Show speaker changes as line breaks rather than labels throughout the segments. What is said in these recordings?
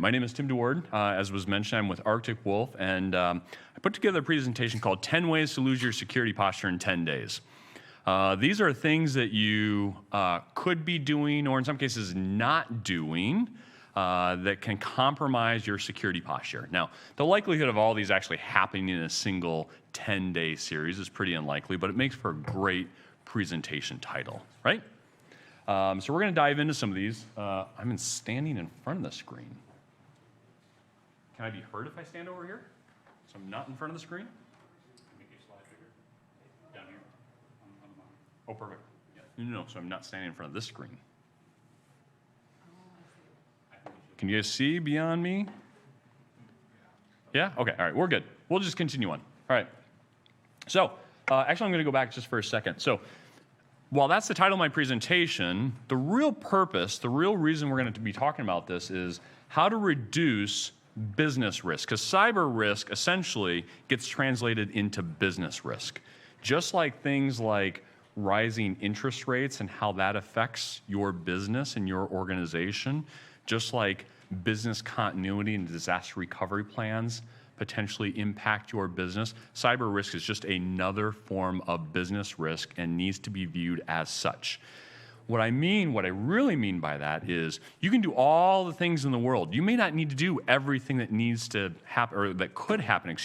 My name is Tim DeWaard. As was mentioned, I'm with Arctic Wolf, and I put together a presentation called 10 Ways to Lose Your Security Posture in 10 Days. These are things that you could be doing, or in some cases not doing, that can compromise your security posture. Now, the likelihood of all these actually happening in a single 10-day series is pretty unlikely, but it makes for a great presentation title, right? So we're going to dive into some of these. I'm standing in front of the screen. Can I be heard if I stand over here? So I'm not in front of the screen?
Make your slide bigger. Down here. On the bottom.
Oh, perfect. Yeah. No, so I'm not standing in front of this screen. Can you guys see beyond me? Yeah? Okay, all right, we're good. We'll just continue on. All right. So, actually, I'm going to go back just for a second. So, while that's the title of my presentation, the real purpose, the real reason we're going to be talking about this is how to reduce business risk, because cyber risk essentially gets translated into business risk. Just like things like rising interest rates and how that affects your business and your organization, just like business continuity and disaster recovery plans potentially impact your business, cyber risk is just another form of business risk and needs to be viewed as such. What I really mean by that is you can do all the things in the world. You may not need to do everything that needs to happen, or that could happen,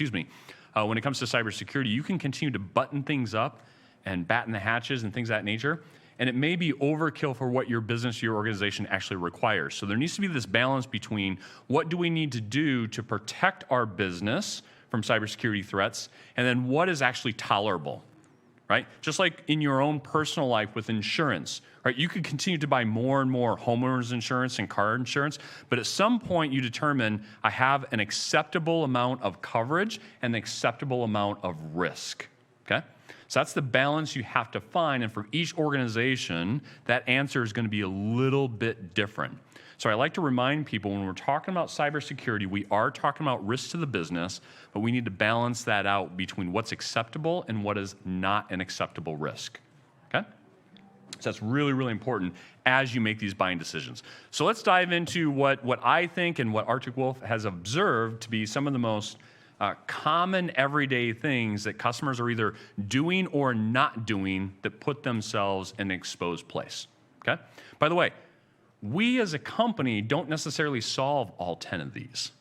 when it comes to cybersecurity. You can continue to button things up and batten the hatches and things of that nature, and it may be overkill for what your business, your organization actually requires. So there needs to be this balance between what do we need to do to protect our business from cybersecurity threats, and then what is actually tolerable. Right? Just like in your own personal life with insurance, right? You could continue to buy more and more homeowners insurance and car insurance, but at some point you determine I have an acceptable amount of coverage and an acceptable amount of risk, okay? So that's the balance you have to find, and for each organization, that answer is going to be a little bit different. So I like to remind people when we're talking about cybersecurity, we are talking about risk to the business, but we need to balance that out between what's acceptable and what is not an acceptable risk, okay? So that's really, really important as you make these buying decisions. So let's dive into what I think and what Arctic Wolf has observed to be some of the most common everyday things that customers are either doing or not doing that put themselves in an exposed place, okay? By the way, we as a company don't necessarily solve all 10 of these.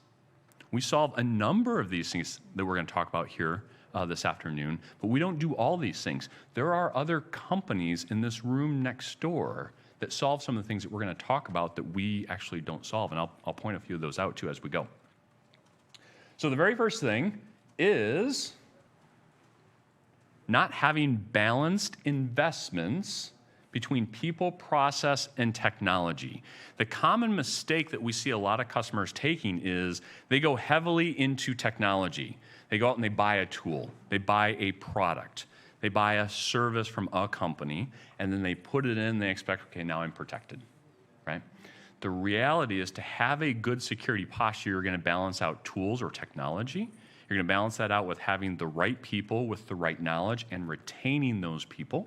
We solve a number of these things that we're going to talk about here this afternoon, but we don't do all these things. There are other companies in this room next door that solve some of the things that we're going to talk about that we actually don't solve, and I'll point a few of those out too as we go. So the very first thing is not having balanced investments between people, process, and technology. The common mistake that we see a lot of customers taking is they go heavily into technology. They go out and they buy a tool, they buy a product, they buy a service from a company, and then they put it in, they expect, okay, now I'm protected, right? The reality is to have a good security posture, you're gonna balance out tools or technology. You're gonna balance that out with having the right people with the right knowledge and retaining those people.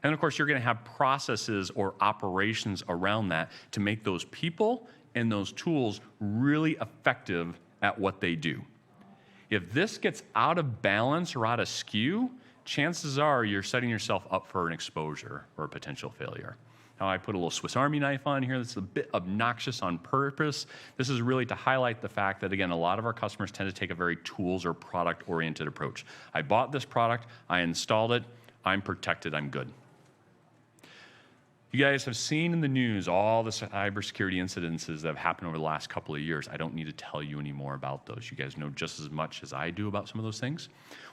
And of course, you're going to have processes or operations around that to make those people and those tools really effective at what they do. If this gets out of balance or out of skew, chances are you're setting yourself up for an exposure or a potential failure. Now, I put a little Swiss Army knife on here that's a bit obnoxious on purpose. This is really to highlight the fact that, again, a lot of our customers tend to take a very tools or product-oriented approach. I bought this product, I installed it, I'm protected, I'm good. You guys have seen in the news all the cybersecurity incidences that have happened over the last couple of years. I don't need to tell you any more about those. You guys know just as much as I do about some of those things.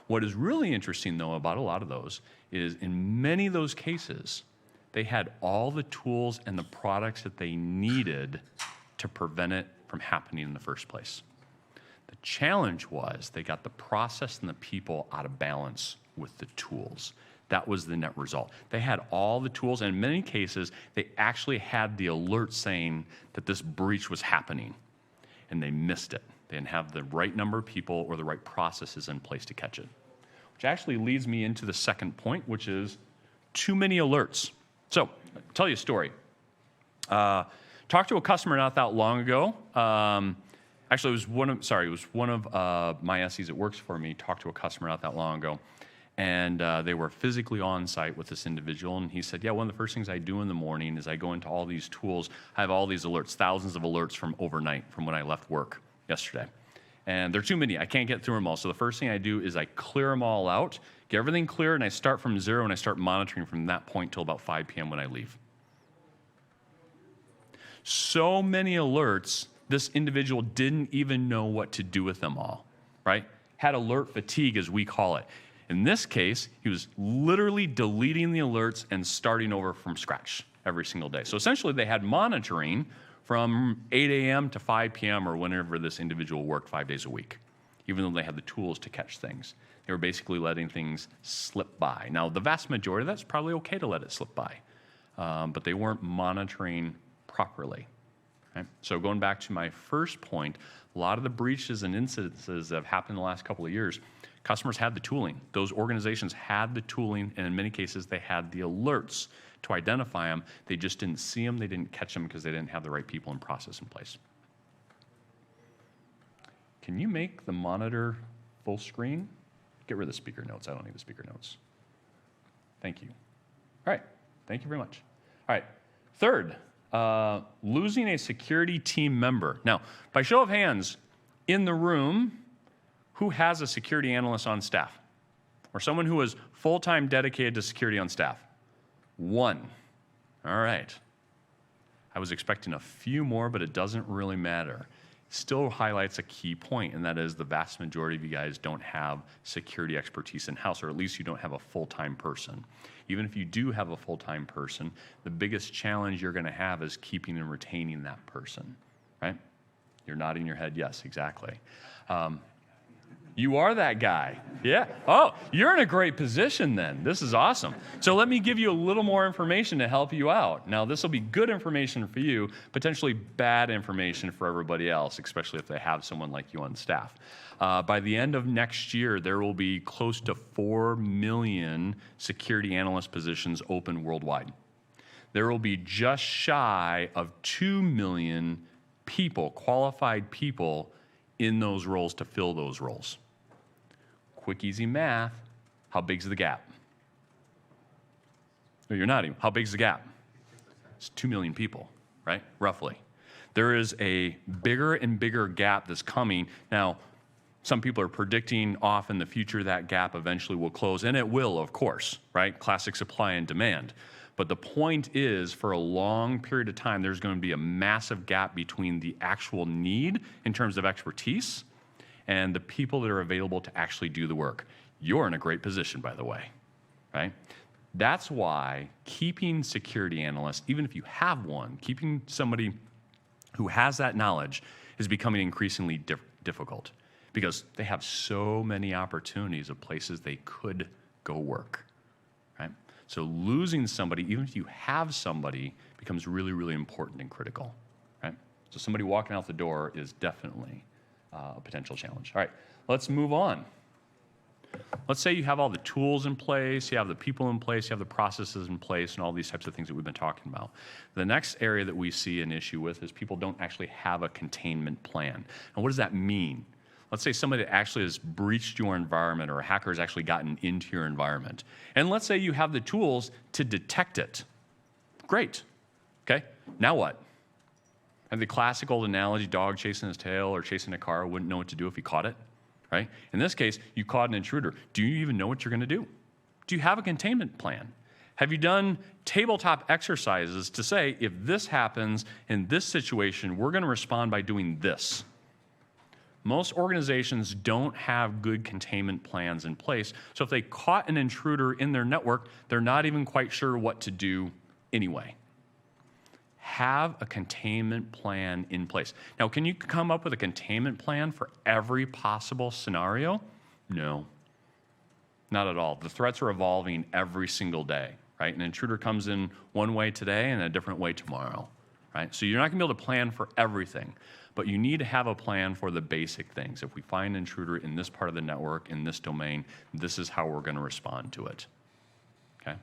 What is really interesting, though, about a lot of those is in many of those cases, they had all the tools and the products that they needed to prevent it from happening in the first place. The challenge was they got the process and the people out of balance with the tools. That was the net result. They had all the tools, and in many cases, they actually had the alert saying that this breach was happening, and they missed it. They didn't have the right number of people or the right processes in place to catch it. Which actually leads me into the second point, which is too many alerts. So, I'll tell you a story. talked to a customer not that long ago. Actually, it was one of my SEs that works for me talked to a customer not that long ago. And they were physically on site with this individual. And he said, yeah, one of the first things I do in the morning is I go into all these tools. I have all these alerts, thousands of alerts from overnight, from when I left work yesterday. And they're too many. I can't get through them all. So the first thing I do is I clear them all out, get everything clear, and I start from zero, and I start monitoring from that point till about 5 p.m. when I leave. So many alerts, this individual didn't even know what to do with them all, right? Had alert fatigue, as we call it. In this case, he was literally deleting the alerts and starting over from scratch every single day. So essentially, they had monitoring from 8 a.m. to 5 p.m. or whenever this individual worked 5 days a week, even though they had the tools to catch things. They were basically letting things slip by. Now, the vast majority of that's probably okay to let it slip by, but they weren't monitoring properly. Right? So going back to my first point, a lot of the breaches and incidences that have happened in the last couple of years, customers had the tooling. Those organizations had the tooling, and in many cases, they had the alerts to identify them. They just didn't see them. They didn't catch them because they didn't have the right people and process in place. Can you make the monitor full screen? Get rid of the speaker notes. I don't need the speaker notes. Thank you. All right. Thank you very much. All right. Third, losing a security team member. Now, by show of hands, in the room, who has a security analyst on staff? Or someone who is full-time dedicated to security on staff? One. All right. I was expecting a few more, but it doesn't really matter. Still highlights a key point, and that is the vast majority of you guys don't have security expertise in-house, or at least you don't have a full-time person. Even if you do have a full-time person, the biggest challenge you're going to have is keeping and retaining that person, right? You're nodding your head, yes, exactly. You are that guy. Yeah. Oh, you're in a great position then. This is awesome. So let me give you a little more information to help you out. Now, this will be good information for you, potentially bad information for everybody else, especially if they have someone like you on staff. By the end of next year, there will be close to 4 million security analyst positions open worldwide. There will be just shy of 2 million people, qualified people, in those roles to fill those roles. Quick, easy math. How big's the gap? No, you're not even. How big's the gap? It's 2 million people, right? Roughly. There is a bigger and bigger gap that's coming. Now, some people are predicting off in the future that gap eventually will close, and it will, of course, right? Classic supply and demand. But the point is, for a long period of time, there's going to be a massive gap between the actual need in terms of expertise and the people that are available to actually do the work. You're in a great position, by the way, right? That's why keeping security analysts, even if you have one, keeping somebody who has that knowledge is becoming increasingly difficult because they have so many opportunities of places they could go work, right? So losing somebody, even if you have somebody, becomes really, really important and critical, right? So somebody walking out the door is definitely a potential challenge. All right, let's move on. Let's say you have all the tools in place, you have the people in place, you have the processes in place, and all these types of things that we've been talking about. The next area that we see an issue with is people don't actually have a containment plan. And what does that mean? Let's say somebody actually has breached your environment or a hacker has actually gotten into your environment. And let's say you have the tools to detect it. Great. Okay, now what? And the classic old analogy, dog chasing his tail or chasing a car, wouldn't know what to do if he caught it, right? In this case, you caught an intruder. Do you even know what you're going to do? Do you have a containment plan? Have you done tabletop exercises to say, if this happens in this situation, we're going to respond by doing this? Most organizations don't have good containment plans in place. So if they caught an intruder in their network, they're not even quite sure what to do anyway. Have a containment plan in place. Now, can you come up with a containment plan for every possible scenario? No, not at all. The threats are evolving every single day, right? An intruder comes in one way today and a different way tomorrow, right? So you're not gonna be able to plan for everything, but you need to have a plan for the basic things. If we find an intruder in this part of the network, in this domain, this is how we're gonna respond to it, okay?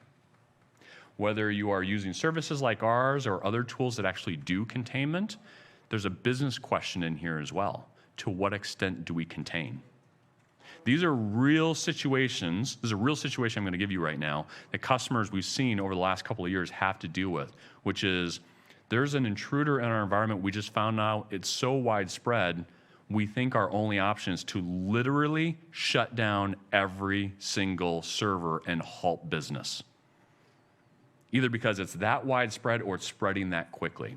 whether you are using services like ours or other tools that actually do containment, there's a business question in here as well. To what extent do we contain? These are real situations. This is a real situation I'm going to give you right now that customers we've seen over the last couple of years have to deal with, which is there's an intruder in our environment. We just found out it's so widespread, we think our only option is to literally shut down every single server and halt business. Either because it's that widespread or it's spreading that quickly.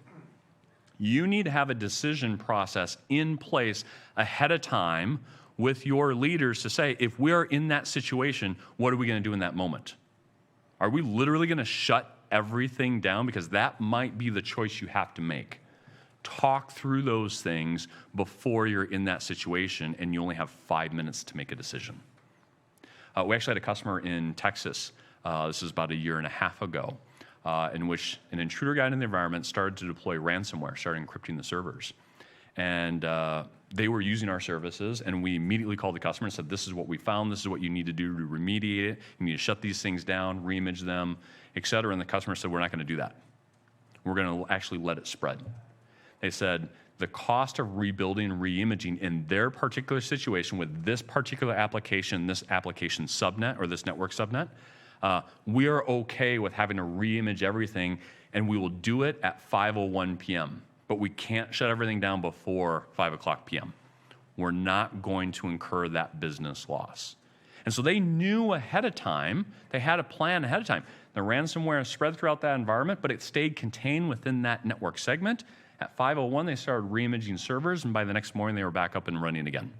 You need to have a decision process in place ahead of time with your leaders to say, if we're in that situation, what are we going to do in that moment? Are we literally going to shut everything down? Because that might be the choice you have to make. Talk through those things before you're in that situation and you only have 5 minutes to make a decision. We actually had a customer in Texas, this is about 1.5 years ago, in which an intruder got in the environment, started to deploy ransomware, started encrypting the servers. And they were using our services, and we immediately called the customer and said, this is what we found, this is what you need to do to remediate it, you need to shut these things down, reimage them, et cetera. And the customer said, we're not going to do that. We're going to actually let it spread. They said, the cost of rebuilding and reimaging in their particular situation with this particular application, this application subnet, or this network subnet, we are okay with having to reimage everything, and we will do it at 5:01 p.m., but we can't shut everything down before 5 o'clock p.m. We're not going to incur that business loss. And so they knew ahead of time, they had a plan ahead of time. The ransomware spread throughout that environment, but it stayed contained within that network segment. At 5:01, they started reimaging servers, and by the next morning, they were back up and running again.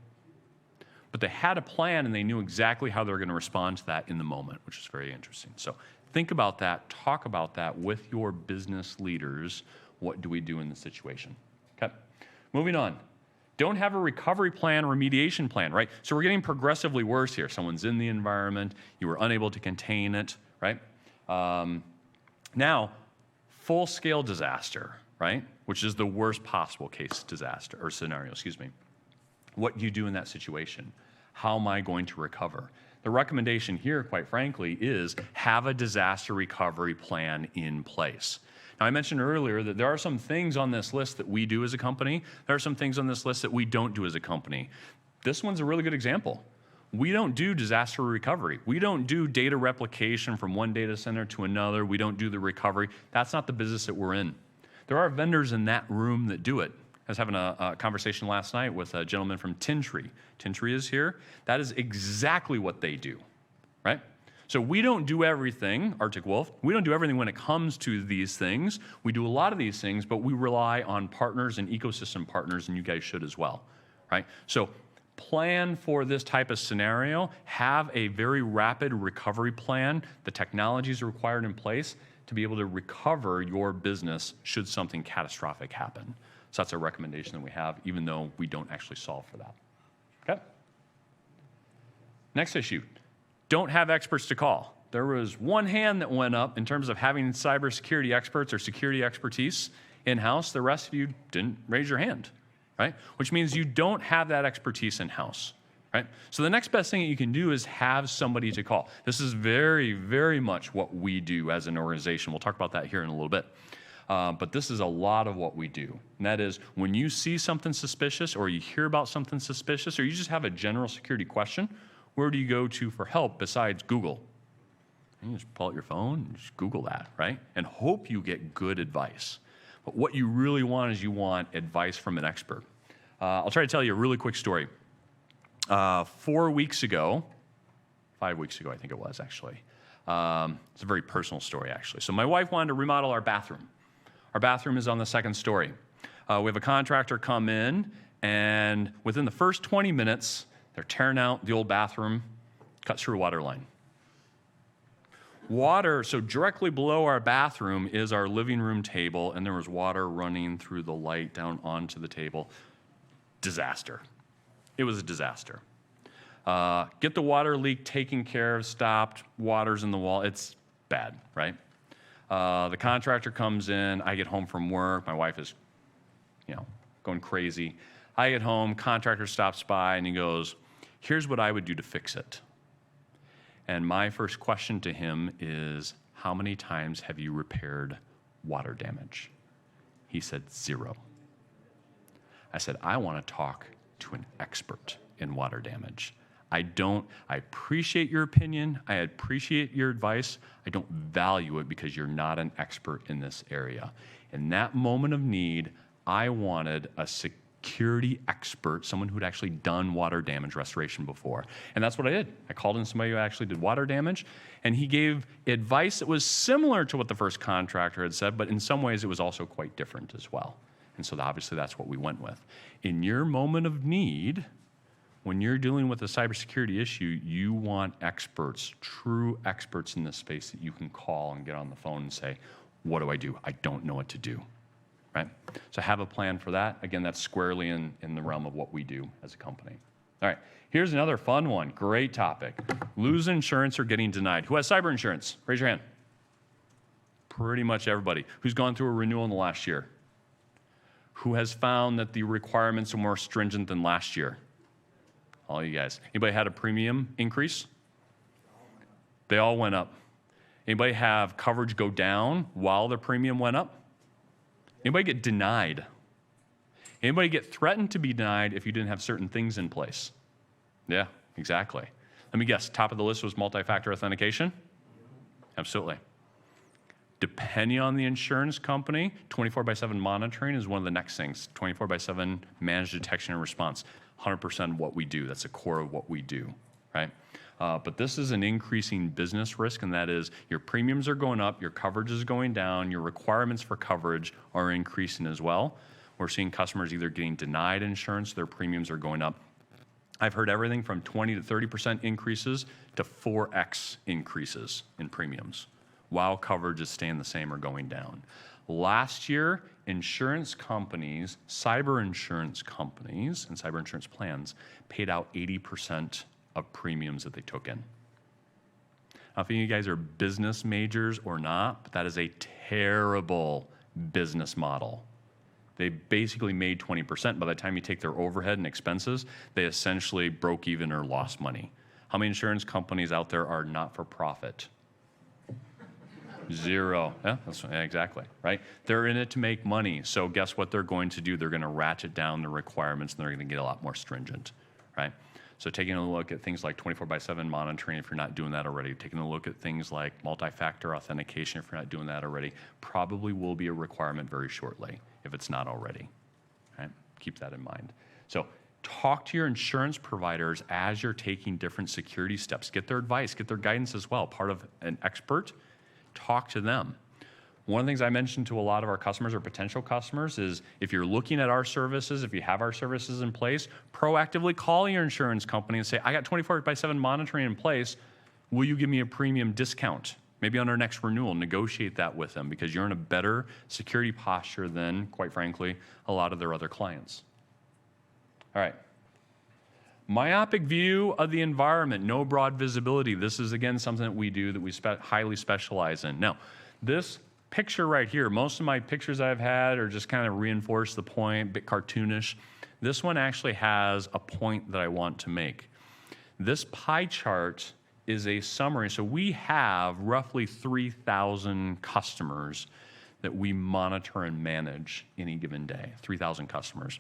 But they had a plan, and they knew exactly how they were going to respond to that in the moment, which is very interesting. So think about that. Talk about that with your business leaders. What do we do in this situation? Okay, moving on. Don't have a recovery plan, remediation plan, right? So we're getting progressively worse here. Someone's in the environment. You were unable to contain it, right? Now, full-scale disaster, right? Which is the worst possible case disaster, or scenario, excuse me. What do you do in that situation? How am I going to recover? The recommendation here, quite frankly, is have a disaster recovery plan in place. Now, I mentioned earlier that there are some things on this list that we do as a company. There are some things on this list that we don't do as a company. This one's a really good example. We don't do disaster recovery. We don't do data replication from one data center to another. We don't do the recovery. That's not the business that we're in. There are vendors in that room that do it. I was having a conversation last night with a gentleman from Tintree. Tintree is here. That is exactly what they do, right? So we don't do everything, Arctic Wolf. We don't do everything when it comes to these things. We do a lot of these things, but we rely on partners and ecosystem partners, and you guys should as well, right? So plan for this type of scenario. Have a very rapid recovery plan. The technology is required in place to be able to recover your business should something catastrophic happen. So that's a recommendation that we have, even though we don't actually solve for that. Okay? Next issue, don't have experts to call. There was one hand that went up in terms of having cybersecurity experts or security expertise in-house. The rest of you didn't raise your hand, right? Which means you don't have that expertise in-house, right? So the next best thing that you can do is have somebody to call. This is very, very much what we do as an organization. We'll talk about that here in a little bit. But this is a lot of what we do. And that is when you see something suspicious or you hear about something suspicious or you just have a general security question, where do you go to for help besides Google? You just pull out your phone and just Google that, right? And hope you get good advice. But what you really want is you want advice from an expert. I'll try to tell you a really quick story. 4 weeks ago, 5 weeks ago I think it was actually, it's a very personal story actually. So my wife wanted to remodel our bathroom. Our bathroom is on the second story. We have a contractor come in, and within the first 20 minutes, they're tearing out the old bathroom, cut through a water line. Water, so directly below our bathroom is our living room table, and there was water running through the light down onto the table. Disaster. It was a disaster. Get the water leak taken care of, stopped, water's in the wall. It's bad, right? The contractor comes in, I get home from work, my wife is, going crazy. I get home, contractor stops by, and he goes, here's what I would do to fix it. And my first question to him is, how many times have you repaired water damage? He said 0. I said, I want to talk to an expert in water damage. I appreciate your opinion. I appreciate your advice. I don't value it because you're not an expert in this area. In that moment of need, I wanted a security expert, someone who'd actually done water damage restoration before. And that's what I did. I called in somebody who actually did water damage, and he gave advice that was similar to what the first contractor had said, but in some ways it was also quite different as well. And so obviously that's what we went with. In your moment of need, when you're dealing with a cybersecurity issue, you want experts, true experts in this space that you can call and get on the phone and say, what do? I don't know what to do, right? So have a plan for that. Again, that's squarely in the realm of what we do as a company. All right, here's another fun one, great topic. Lose insurance or getting denied. Who has cyber insurance? Raise your hand. Pretty much everybody. Who's gone through a renewal in the last year? Who has found that the requirements are more stringent than last year? All you guys. Anybody had a premium increase? They all went up. Anybody have coverage go down while their premium went up? Anybody get denied? Anybody get threatened to be denied if you didn't have certain things in place? Yeah, exactly. Let me guess, top of the list was multi-factor authentication? Absolutely. Depending on the insurance company, 24/7 monitoring is one of the next things. 24/7 managed detection and response. 100% what we do. That's the core of what we do, right? But this is an increasing business risk, and that is your premiums are going up, your coverage is going down, your requirements for coverage are increasing as well. We're seeing customers either getting denied insurance, their premiums are going up. I've heard everything from 20 to 30% increases to 4x increases in premiums, while coverage is staying the same or going down. Last year, insurance companies, cyber insurance companies, and cyber insurance plans paid out 80% of premiums that they took in. Now, if any of you guys are business majors or not, but that is a terrible business model. They basically made 20%. By the time you take their overhead and expenses, they essentially broke even or lost money. How many insurance companies out there are not for profit? 0. Yeah, exactly, right? They're in it to make money. So guess what they're going to do? They're going to ratchet down the requirements, and they're going to get a lot more stringent, right? So taking a look at things like 24/7 monitoring, if you're not doing that already, taking a look at things like multi-factor authentication, if you're not doing that already, probably will be a requirement very shortly, if it's not already, right? Keep that in mind. So talk to your insurance providers as you're taking different security steps. Get their advice, get their guidance as well. Part of an expert, talk to them. One of the things I mentioned to a lot of our customers or potential customers is if you're looking at our services, if you have our services in place, proactively call your insurance company and say, I got 24/7 monitoring in place. Will you give me a premium discount? Maybe on our next renewal, negotiate that with them because you're in a better security posture than, quite frankly, a lot of their other clients. All right. Myopic view of the environment, no broad visibility. This is, again, something that we do that we highly specialize in. Now, this picture right here, most of my pictures I've had are just kind of reinforce the point, a bit cartoonish. This one actually has a point that I want to make. This pie chart is a summary. So we have roughly 3,000 customers that we monitor and manage any given day, 3,000 customers.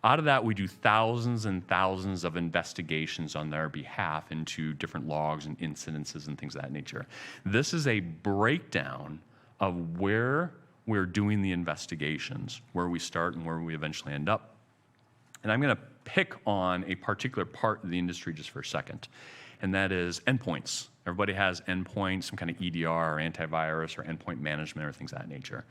Out of that, we do thousands and thousands of investigations on their behalf into different logs and incidences and things of that nature. This is a breakdown of where we're doing the investigations, where we start and where we eventually end up. And I'm going to pick on a particular part of the industry just for a second, and that is endpoints. Everybody has endpoints, some kind of EDR or antivirus or endpoint management or things of that nature.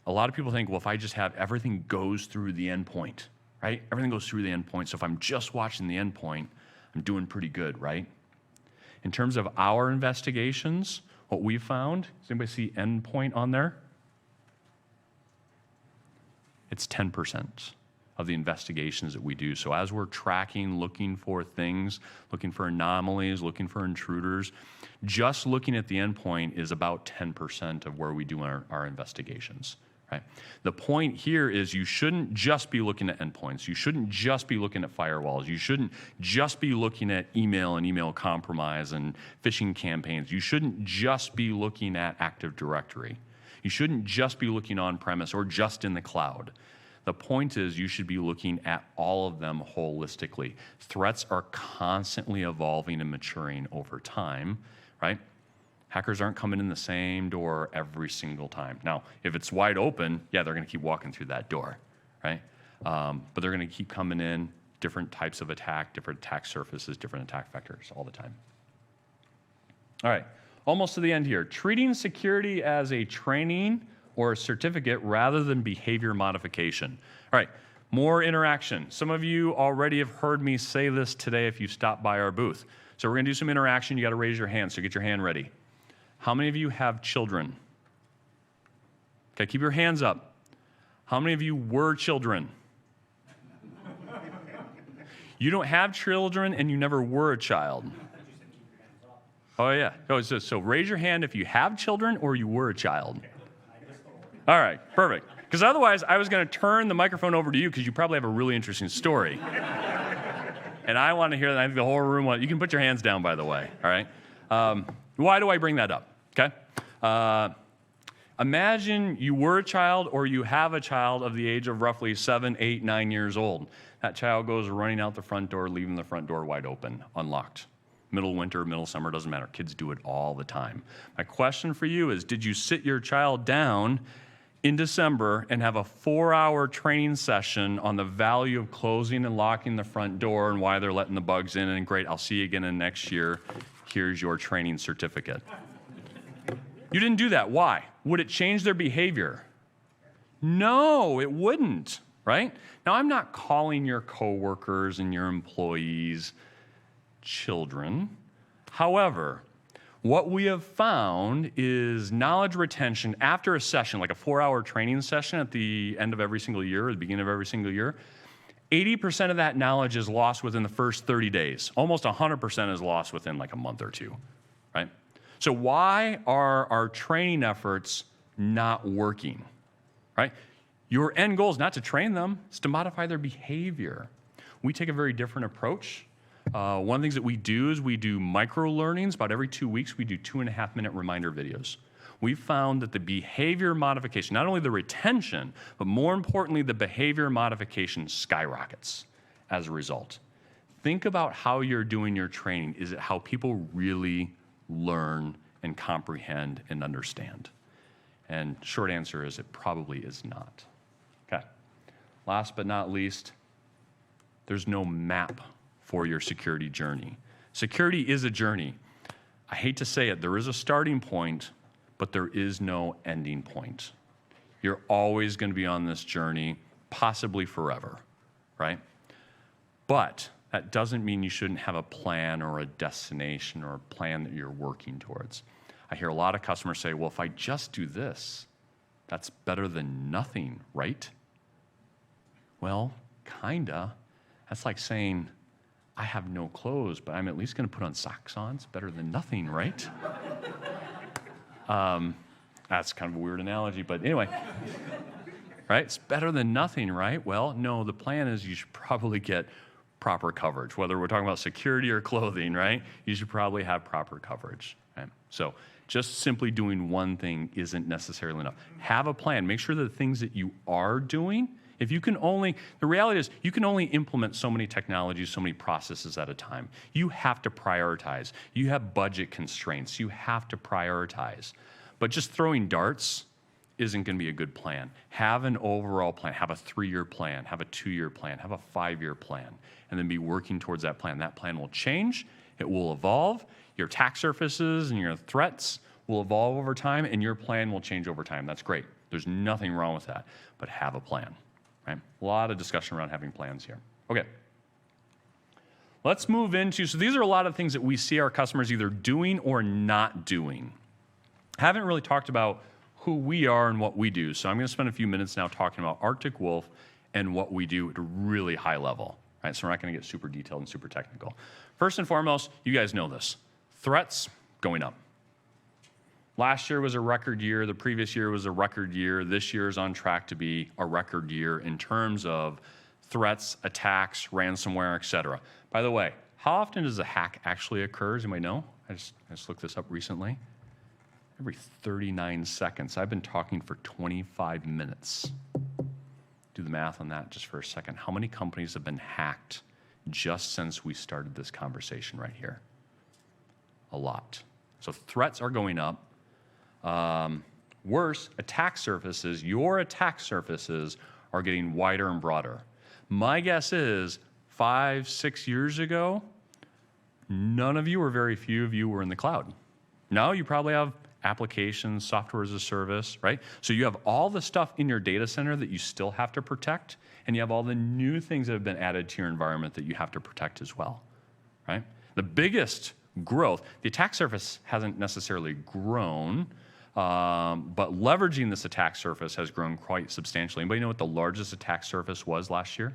A lot of people think, well, if I just have everything goes through the endpoint, right? Everything goes through the endpoint. So if I'm just watching the endpoint, I'm doing pretty good, right? In terms of our investigations, what we found, does anybody see endpoint on there? It's 10% of the investigations that we do. So as we're tracking, looking for things, looking for anomalies, looking for intruders, just looking at the endpoint is about 10% of where we do our investigations, right? The point here is you shouldn't just be looking at endpoints. You shouldn't just be looking at firewalls. You shouldn't just be looking at email and email compromise and phishing campaigns. You shouldn't just be looking at Active Directory. You shouldn't just be looking on-premise or just in the cloud. The point is you should be looking at all of them holistically. Threats are constantly evolving and maturing over time, right? Hackers aren't coming in the same door every single time. Now, if it's wide open, yeah, they're going to keep walking through that door, right? But they're going to keep coming in, different types of attack, different attack surfaces, different attack vectors all the time. All right, almost to the end here. Treating security as a training or a certificate rather than behavior modification. All right, more interaction. Some of you already have heard me say this today if you stopped by our booth. So we're going to do some interaction. You got to raise your hand, so get your hand ready. How many of you have children? Okay, keep your hands up. How many of you were children? You don't have children and you never were a child. Oh, yeah. Oh, so raise your hand if you have children or you were a child. All right, perfect. Because otherwise, I was going to turn the microphone over to you because you probably have a really interesting story. And I want to hear that. I think the whole room wants. You can put your hands down, by the way. All right. Why do I bring that up? Okay. Imagine you were a child or you have a child of the age of roughly 7, 8, 9 years old. That child goes running out the front door, leaving the front door wide open, unlocked. Middle winter, middle summer, doesn't matter. Kids do it all the time. My question for you is, did you sit your child down in December and have a 4-hour training session on the value of closing and locking the front door and why they're letting the bugs in? And great, I'll see you again in next year. Here's your training certificate. You didn't do that. Why? Would it change their behavior? No, it wouldn't, right? Now, I'm not calling your coworkers and your employees children. However, what we have found is knowledge retention after a session, like a 4-hour training session at the end of every single year, or the beginning of every single year, 80% of that knowledge is lost within the first 30 days. Almost 100% is lost within like a month or two, right? So why are our training efforts not working, right? Your end goal is not to train them, it's to modify their behavior. We take a very different approach. One of the things that we do is we do micro-learnings. About every 2 weeks, we do 2.5-minute reminder videos. We found that the behavior modification, not only the retention, but more importantly, the behavior modification skyrockets as a result. Think about how you're doing your training. Is it how people really learn and comprehend and understand? And short answer is it probably is not. Okay. Last but not least, there's no map for your security journey. Security is a journey. I hate to say it, there is a starting point, but there is no ending point. You're always going to be on this journey, possibly forever, right? But that doesn't mean you shouldn't have a plan or a destination or a plan that you're working towards. I hear a lot of customers say, well, if I just do this, that's better than nothing, right? Well, kinda. That's like saying, I have no clothes, but I'm at least going to put on socks on. It's better than nothing, right? That's kind of a weird analogy, but anyway. Right? It's better than nothing, right? Well, no, the plan is you should probably get proper coverage. Whether we're talking about security or clothing, right? You should probably have proper coverage. Right? So just simply doing one thing isn't necessarily enough. Have a plan. Make sure that the things that you are doing, if you can only, the reality is you can only implement so many technologies, so many processes at a time. You have to prioritize. You have budget constraints. You have to prioritize. But just throwing darts isn't going to be a good plan. Have an overall plan. Have a 3-year plan. Have a 2-year plan. Have a 5-year plan. And then be working towards that plan. That plan will change. It will evolve. Your attack surfaces and your threats will evolve over time, and your plan will change over time. That's great. There's nothing wrong with that. But have a plan. Right? A lot of discussion around having plans here. Okay. Let's move into, so these are a lot of things that we see our customers either doing or not doing. Haven't really talked about who we are and what we do, so I'm going to spend a few minutes now talking about Arctic Wolf and what we do at a really high level. Right? So we're not going to get super detailed and super technical. First and foremost, you guys know this. Threats going up. Last year was a record year. The previous year was a record year. This year is on track to be a record year in terms of threats, attacks, ransomware, et cetera. By the way, how often does a hack actually occur? Does anybody know? I just looked this up recently. Every 39 seconds. I've been talking for 25 minutes. Do the math on that just for a second. How many companies have been hacked just since we started this conversation right here? A lot. So threats are going up. Worse, attack surfaces, your attack surfaces are getting wider and broader. My guess is 5, 6 years ago, none of you or very few of you were in the cloud. Now you probably have applications, software as a service, right? So you have all the stuff in your data center that you still have to protect, and you have all the new things that have been added to your environment that you have to protect as well, right? The biggest growth, the attack surface hasn't necessarily grown, but leveraging this attack surface has grown quite substantially. Anybody know what the largest attack surface was last year?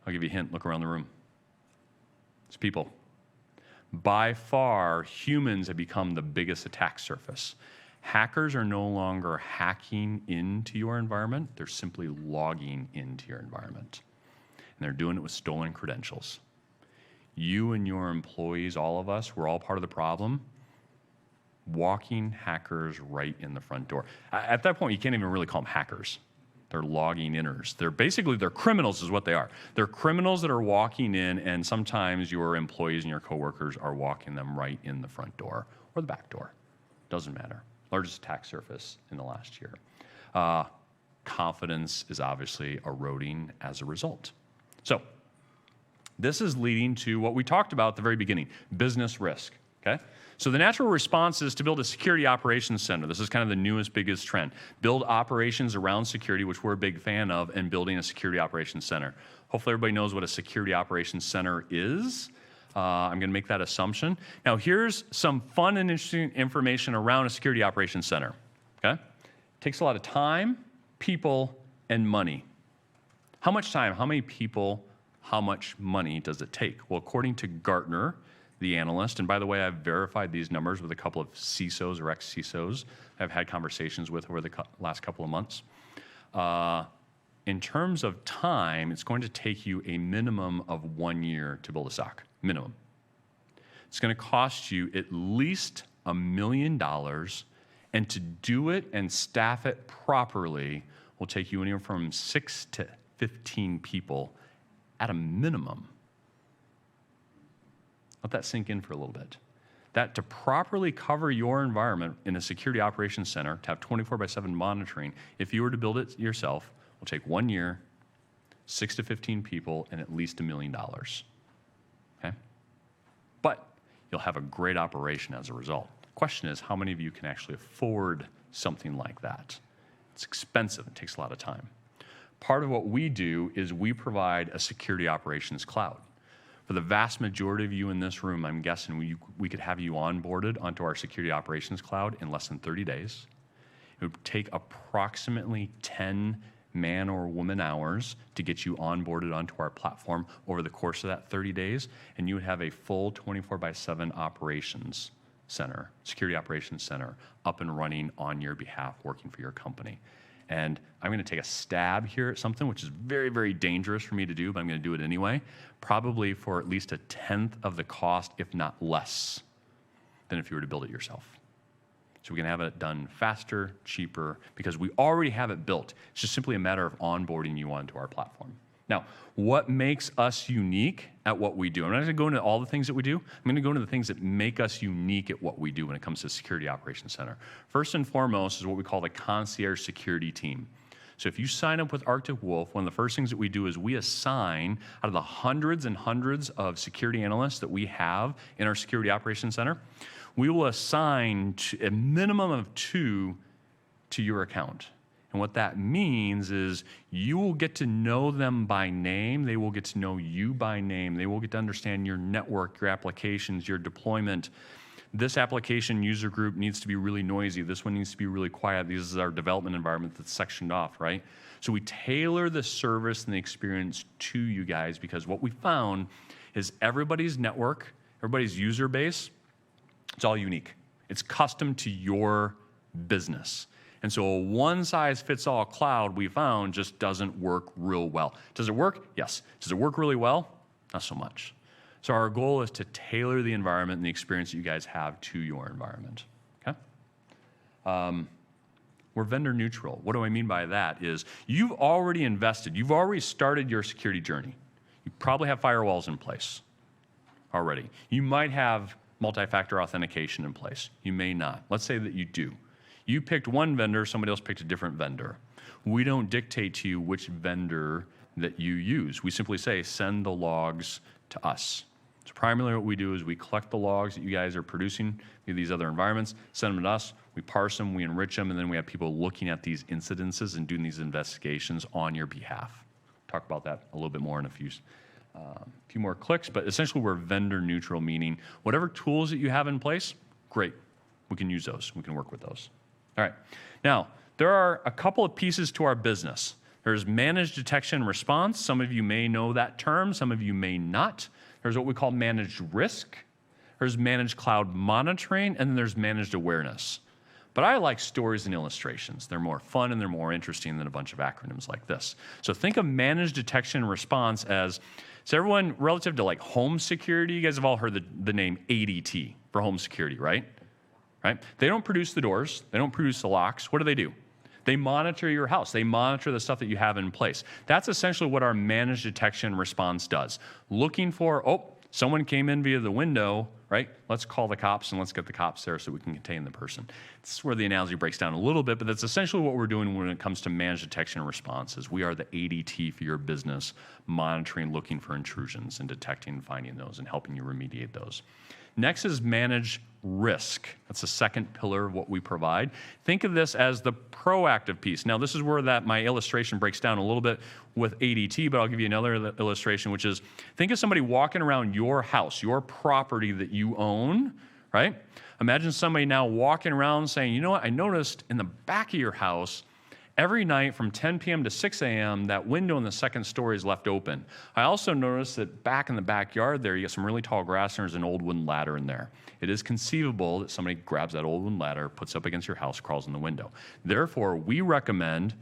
I'll give you a hint. Look around the room. It's people. By far, humans have become the biggest attack surface. Hackers are no longer hacking into your environment. They're simply logging into your environment. And they're doing it with stolen credentials. You and your employees, all of us, we're all part of the problem. Walking hackers right in the front door. At that point, you can't even really call them hackers. They're logging inners. They're criminals is what they are. They're criminals that are walking in, and sometimes your employees and your coworkers are walking them right in the front door or the back door. Doesn't matter. Largest attack surface in the last year. Confidence is obviously eroding as a result. So this is leading to what we talked about at the very beginning, business risk, okay? So the natural response is to build a security operations center. This is kind of the newest, biggest trend. Build operations around security, which we're a big fan of, and building a security operations center. Hopefully everybody knows what a security operations center is. I'm going to make that assumption. Now here's some fun and interesting information around a security operations center, okay? It takes a lot of time, people, and money. How much time, how many people, how much money does it take? Well, according to Gartner, the analyst, and by the way, I've verified these numbers with a couple of CISOs or ex-CISOs I've had conversations with over the last couple of months. In terms of time, it's going to take you a minimum of 1 year to build a SOC, minimum. It's going to cost you at least $1 million, and to do it and staff it properly will take you anywhere from 6 to 15 people at a minimum. Let that sink in for a little bit. That to properly cover your environment in a security operations center, to have 24/7 monitoring, if you were to build it yourself, will take 1 year, 6 to 15 people, and at least $1 million. Okay? But you'll have a great operation as a result. The question is, how many of you can actually afford something like that? It's expensive. It takes a lot of time. Part of what we do is we provide a security operations cloud. For the vast majority of you in this room, I'm guessing we could have you onboarded onto our security operations cloud in less than 30 days. It would take approximately 10 man or woman hours to get you onboarded onto our platform over the course of that 30 days, and you would have a full 24/7 operations center, security operations center, up and running on your behalf, working for your company. And I'm going to take a stab here at something which is very, very dangerous for me to do, but I'm going to do it anyway, probably for at least 1/10 of the cost, if not less, than if you were to build it yourself. So we can have it done faster, cheaper, because we already have it built. It's just simply a matter of onboarding you onto our platform. Now, what makes us unique at what we do? I'm not going to go into all the things that we do. I'm going to go into the things that make us unique at what we do when it comes to Security Operations Center. First and foremost is what we call the concierge security team. So if you sign up with Arctic Wolf, one of the first things that we do is we assign, out of the hundreds and hundreds of security analysts that we have in our Security Operations Center, we will assign a minimum of 2 to your account. And what that means is you will get to know them by name. They will get to know you by name. They will get to understand your network, your applications, your deployment. This application user group needs to be really noisy. This one needs to be really quiet. This is our development environment that's sectioned off, right? So we tailor the service and the experience to you guys, because what we found is everybody's network, everybody's user base It's all unique. It's custom to your business. And so a one-size-fits-all cloud, we found, just doesn't work real well. Does it work? Yes. Does it work really well? Not so much. So our goal is to tailor the environment and the experience that you guys have to your environment. Okay? We're vendor neutral. What do I mean by that is you've already invested. You've already started your security journey. You probably have firewalls in place already. You might have multi-factor authentication in place. You may not. Let's say that you do. You picked one vendor, somebody else picked a different vendor. We don't dictate to you which vendor that you use. We simply say, send the logs to us. So primarily what we do is we collect the logs that you guys are producing in these other environments, send them to us, we parse them, we enrich them, and then we have people looking at these incidences and doing these investigations on your behalf. Talk about that a little bit more in a few more clicks, but essentially we're vendor neutral, meaning whatever tools that you have in place, great, we can use those, we can work with those. All right, now there are a couple of pieces to our business. There's managed detection and response. Some of you may know that term, some of you may not. There's what we call managed risk. There's managed cloud monitoring, and then there's managed awareness. But I like stories and illustrations. They're more fun and they're more interesting than a bunch of acronyms like this. So think of managed detection and response as, so everyone, relative to like home security, you guys have all heard the name ADT for home security, right? Right? They don't produce the doors. They don't produce the locks. What do? They monitor your house. They monitor the stuff that you have in place. That's essentially what our managed detection and response does. Looking for, oh, someone came in via the window, right? Let's call the cops and let's get the cops there so we can contain the person. This is where the analogy breaks down a little bit, but that's essentially what we're doing when it comes to managed detection and response is we are the ADT for your business, monitoring, looking for intrusions and detecting and finding those and helping you remediate those. Next is manage risk. That's the second pillar of what we provide. Think of this as the proactive piece. Now, this is where my illustration breaks down a little bit with ADT, but I'll give you another illustration, which is think of somebody walking around your house, your property that you own, right? Imagine somebody now walking around saying, you know what, I noticed in the back of your house, every night from 10 p.m. to 6 a.m., that window in the second story is left open. I also noticed that back in the backyard there, you got some really tall grass and there's an old wooden ladder in there. It is conceivable that somebody grabs that old wooden ladder, puts it up against your house, crawls in the window. Therefore, we recommend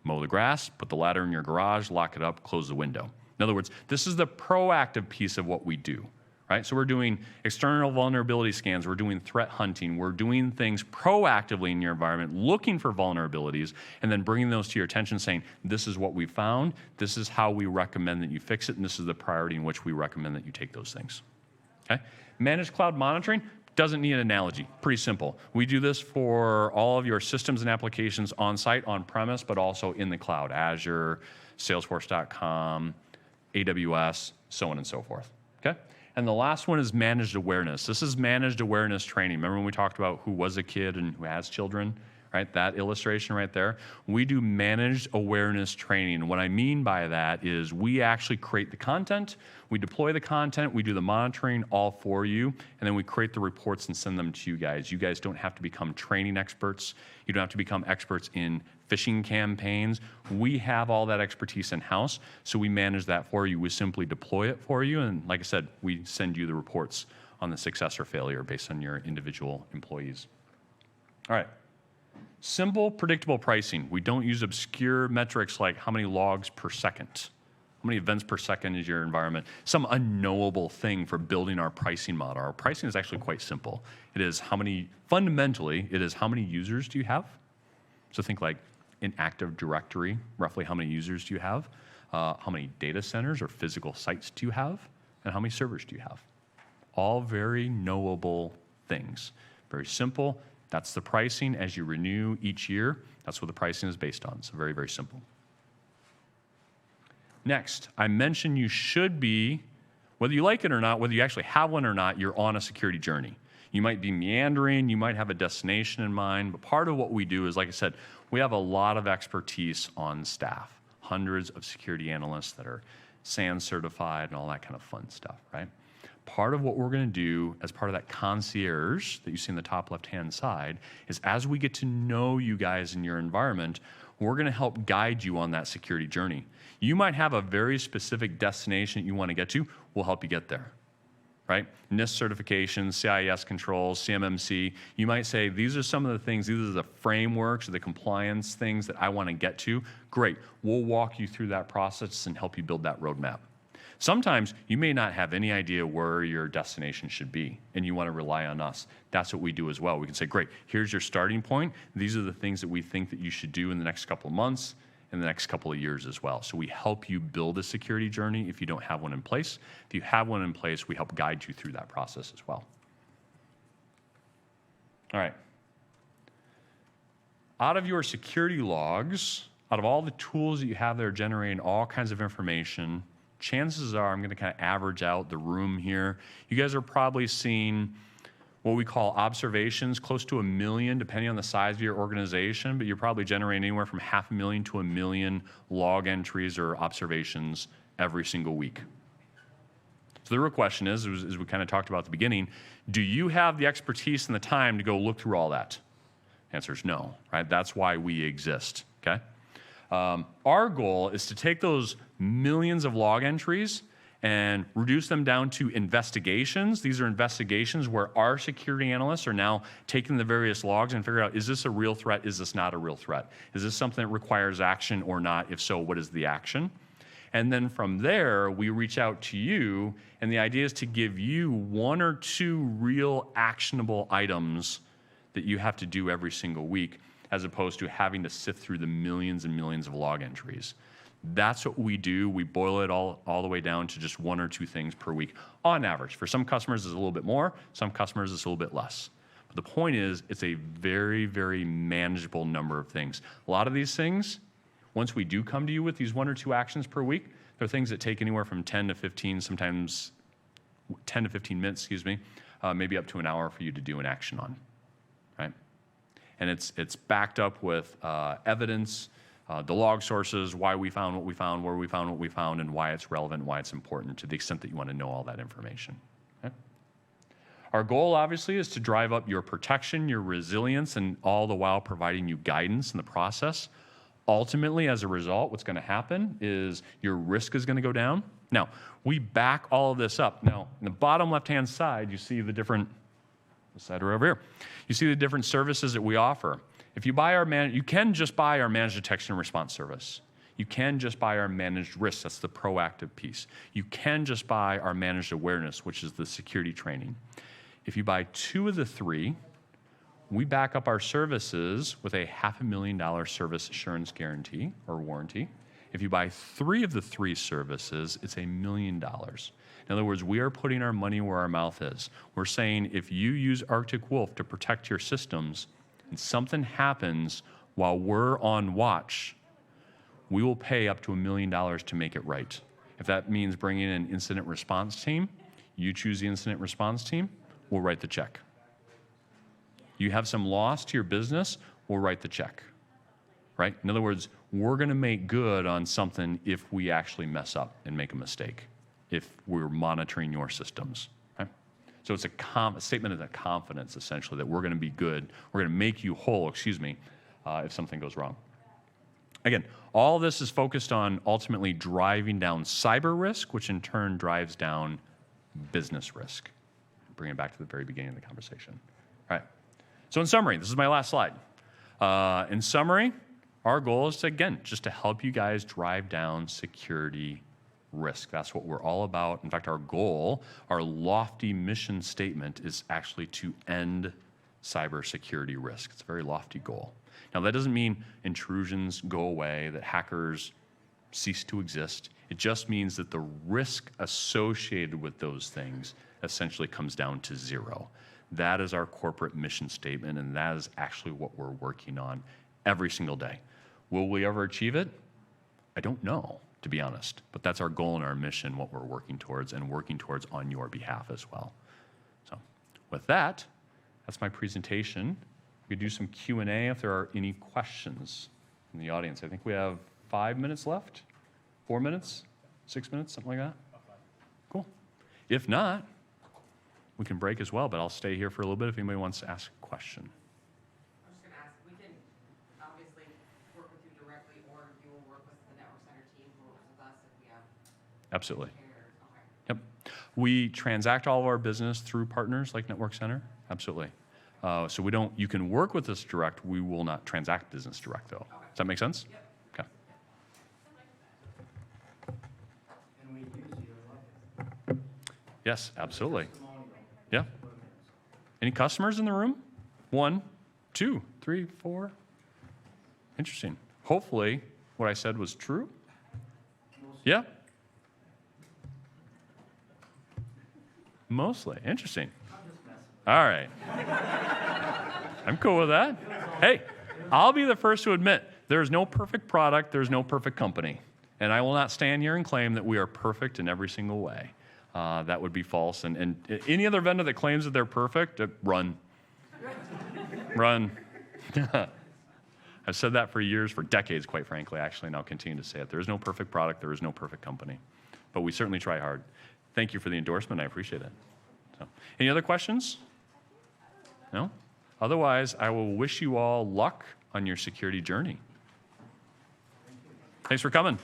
mow the grass, put the ladder in your garage, lock it up, close the window. In other words, this is the proactive piece of what we do. Right? So we're doing external vulnerability scans, we're doing threat hunting, we're doing things proactively in your environment, looking for vulnerabilities, and then bringing those to your attention saying, this is what we found, this is how we recommend that you fix it, and this is the priority in which we recommend that you take those things. Okay? Managed cloud monitoring doesn't need an analogy, pretty simple. We do this for all of your systems and applications on-site, on-premise, but also in the cloud, Azure, Salesforce.com, AWS, so on and so forth. Okay? And the last one is managed awareness. This is managed awareness training. Remember when we talked about who was a kid and who has children, right? That illustration right there. We do managed awareness training. What I mean by that is we actually create the content, we deploy the content, we do the monitoring all for you, and then we create the reports and send them to you guys. You guys don't have to become training experts. You don't have to become experts in phishing campaigns. We have all that expertise in-house, so we manage that for you. We simply deploy it for you, and like I said, we send you the reports on the success or failure based on your individual employees. All right. Simple, predictable pricing. We don't use obscure metrics like how many logs per second, how many events per second is your environment, some unknowable thing for building our pricing model. Our pricing is actually quite simple. It is fundamentally, it is how many users do you have? So think like in Active Directory, roughly how many users do you have? How many data centers or physical sites do you have? And how many servers do you have? All very knowable things. Very simple. That's the pricing as you renew each year. That's what the pricing is based on. So very, very simple. Next, I mentioned you should be, whether you like it or not, whether you actually have one or not, you're on a security journey. You might be meandering, you might have a destination in mind, but part of what we do is, like I said, we have a lot of expertise on staff, hundreds of security analysts that are SAN certified and all that kind of fun stuff, right? Part of what we're going to do as part of that concierge that you see in the top left-hand side is as we get to know you guys in your environment, we're going to help guide you on that security journey. You might have a very specific destination that you want to get to. We'll help you get there. right? NIST certifications, CIS controls, CMMC. You might say, these are some of the things, these are the frameworks or the compliance things that I want to get to. Great, we'll walk you through that process and help you build that roadmap. Sometimes you may not have any idea where your destination should be, and you want to rely on us. That's what we do as well. We can say, great, here's your starting point. These are the things that we think that you should do in the next couple of months, in the next couple of years as well. So we help you build a security journey if you don't have one in place. If you have one in place, we help guide you through that process as well. All right. Out of your security logs, out of all the tools that you have that are generating all kinds of information, chances are, I'm going to kind of average out the room here. You guys are probably seeing what we call observations, close to 1 million, depending on the size of your organization, but you're probably generating anywhere from 500,000 to 1 million log entries or observations every single week. So the real question is, as we kind of talked about at the beginning, do you have the expertise and the time to go look through all that? The answer is no, right? That's why we exist, okay? Our goal is to take those millions of log entries and reduce them down to investigations. These are investigations where our security analysts are now taking the various logs and figure out, is this a real threat? Is this not a real threat? Is this something that requires action or not? If so, what is the action? And then from there, we reach out to you, and the idea is to give you 1 or 2 real actionable items that you have to do every single week, as opposed to having to sift through the millions and millions of log entries. That's what we do. We boil it all the way down to just 1 or 2 things per week on average. For some customers, it's a little bit more. Some customers, it's a little bit less. But the point is, it's a very, very manageable number of things. A lot of these things, once we do come to you with these 1 or 2 actions per week, they're things that take anywhere from 10 to 15, sometimes 10 to 15 minutes, excuse me, maybe up to an hour for you to do an action on, right? And it's backed up with evidence, the log sources, why we found what we found, where we found what we found, and why it's relevant, why it's important to the extent that you want to know all that information. Okay? Our goal, obviously, is to drive up your protection, your resilience, and all the while providing you guidance in the process. Ultimately, as a result, what's going to happen is your risk is going to go down. Now, we back all of this up. Now, in the bottom left-hand side, you see the different, this side right over here, you see the different services that we offer. If you buy you can just buy our managed detection and response service. You can just buy our managed risk, that's the proactive piece. You can just buy our managed awareness, which is the security training. If you buy 2 of the 3, we back up our services with a $500,000 service assurance guarantee or warranty. If you buy 3 of the 3 services, it's $1 million. In other words, we are putting our money where our mouth is. We're saying if you use Arctic Wolf to protect your systems and something happens while we're on watch, we will pay up to $1 million to make it right. If that means bringing in an incident response team, you choose the incident response team, we'll write the check. You have some loss to your business, we'll write the check, right? In other words, we're going to make good on something if we actually mess up and make a mistake, if we're monitoring your systems, right? So it's a statement of confidence, essentially, that we're going to be good, we're going to make you whole, if something goes wrong. Again, all this is focused on ultimately driving down cyber risk, which in turn drives down business risk. Bring it back to the very beginning of the conversation. All right. So in summary, this is my last slide. In summary, our goal is to, again, just to help you guys drive down security risk. That's what we're all about. In fact, our goal, our lofty mission statement is actually to end cybersecurity risk. It's a very lofty goal. Now, that doesn't mean intrusions go away, that hackers cease to exist. It just means that the risk associated with those things essentially comes down to 0. That is our corporate mission statement, and that is actually what we're working on every single day. Will we ever achieve it? I don't know, to be honest, but that's our goal and our mission, what we're working towards, and working towards on your behalf as well. So with that, that's my presentation. We could do some Q&A if there are any questions from the audience. I think we have 5 minutes left, 4 minutes, 6 minutes, something like that. Cool. If not, we can break as well, but I'll stay here for a little bit if anybody wants to ask a question.
I was just going to ask, we can obviously work with you directly, or you will work with the Network Center team who works with us if we have
Absolutely.
errors. Okay.
Yep. We transact all of our business through partners like Network Center. Absolutely. So we don't, you can work with us direct. We will not transact business direct, though. Does that make sense?
Yep.
Okay.
And we use your
Yes, absolutely.
testimonial.
Yeah. Any customers in the room? 1, 2, 3, 4. Interesting. Hopefully, what I said was true. Yeah. Mostly. Interesting. All right. I'm cool with that. Hey, I'll be the first to admit there's no perfect product, there's no perfect company. And I will not stand here and claim that we are perfect in every single way. That would be false. And any other vendor that claims that they're perfect, run. Run. I've said that for years, for decades, quite frankly, actually, and I'll continue to say it. There is no perfect product, there is no perfect company. But we certainly try hard. Thank you for the endorsement, I appreciate it. So, any other questions? No? Otherwise, I will wish you all luck on your security journey. Thanks for coming.